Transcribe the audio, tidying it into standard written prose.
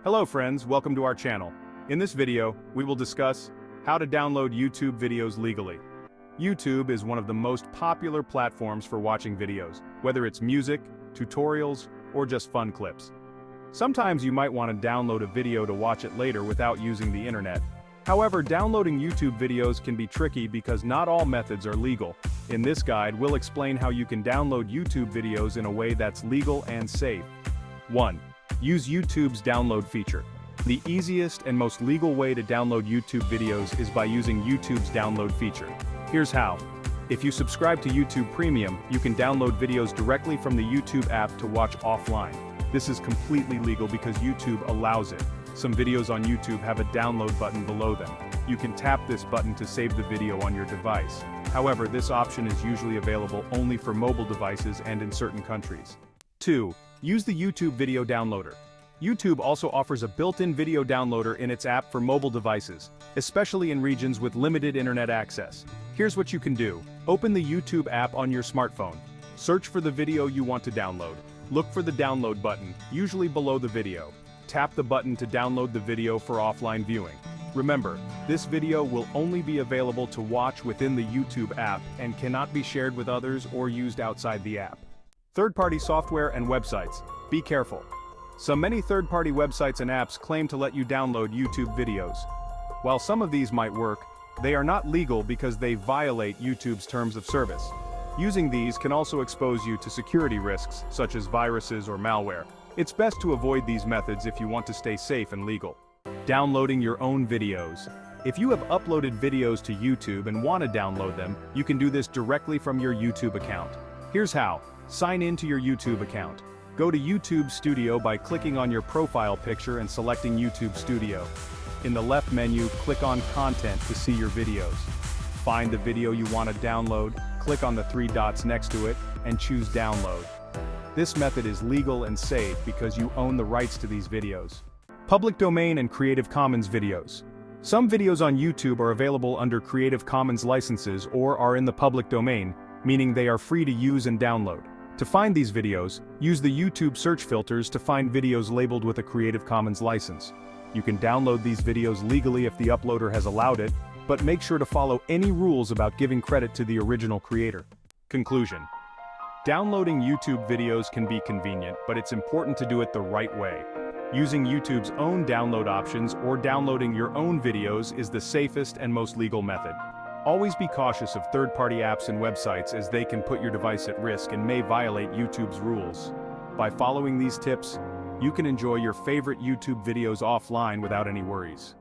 Hello friends, welcome to our channel. In this video, we will discuss how to download YouTube videos legally. YouTube is one of the most popular platforms for watching videos, whether it's music, tutorials, or just fun clips. Sometimes you might want to download a video to watch it later without using the internet. However, downloading YouTube videos can be tricky because not all methods are legal. In this guide, we'll explain how you can download YouTube videos in a way that's legal and safe. 1. Use YouTube's download feature. The easiest and most legal way to download YouTube videos is by using YouTube's download feature. Here's how. If you subscribe to YouTube Premium, you can download videos directly from the YouTube app to watch offline. This is completely legal because YouTube allows it. Some videos on YouTube have a download button below them. You can tap this button to save the video on your device. However, this option is usually available only for mobile devices and in certain countries. 2. Use the YouTube Video Downloader. YouTube also offers a built-in video downloader in its app for mobile devices, especially in regions with limited internet access. Here's what you can do. Open the YouTube app on your smartphone. Search for the video you want to download. Look for the download button, usually below the video. Tap the button to download the video for offline viewing. Remember, this video will only be available to watch within the YouTube app and cannot be shared with others or used outside the app. Third-party software and websites. Be careful. Many third-party websites and apps claim to let you download YouTube videos. While some of these might work, they are not legal because they violate YouTube's terms of service. Using these can also expose you to security risks, such as viruses or malware. It's best to avoid these methods if you want to stay safe and legal. Downloading your own videos. If you have uploaded videos to YouTube and want to download them, you can do this directly from your YouTube account. Here's how. Sign in to your YouTube account. Go to YouTube Studio by clicking on your profile picture and selecting YouTube Studio. In the left menu, click on Content to see your videos. Find the video you want to download, click on the 3 dots next to it, and choose Download. This method is legal and safe because you own the rights to these videos. Public domain and Creative Commons videos. Some videos on YouTube are available under Creative Commons licenses or are in the public domain, meaning they are free to use and download. To find these videos, use the YouTube search filters to find videos labeled with a Creative Commons license. You can download these videos legally if the uploader has allowed it, but make sure to follow any rules about giving credit to the original creator. Conclusion. Downloading YouTube videos can be convenient, but it's important to do it the right way. Using YouTube's own download options or downloading your own videos is the safest and most legal method. Always be cautious of third-party apps and websites as they can put your device at risk and may violate YouTube's rules. By following these tips, you can enjoy your favorite YouTube videos offline without any worries.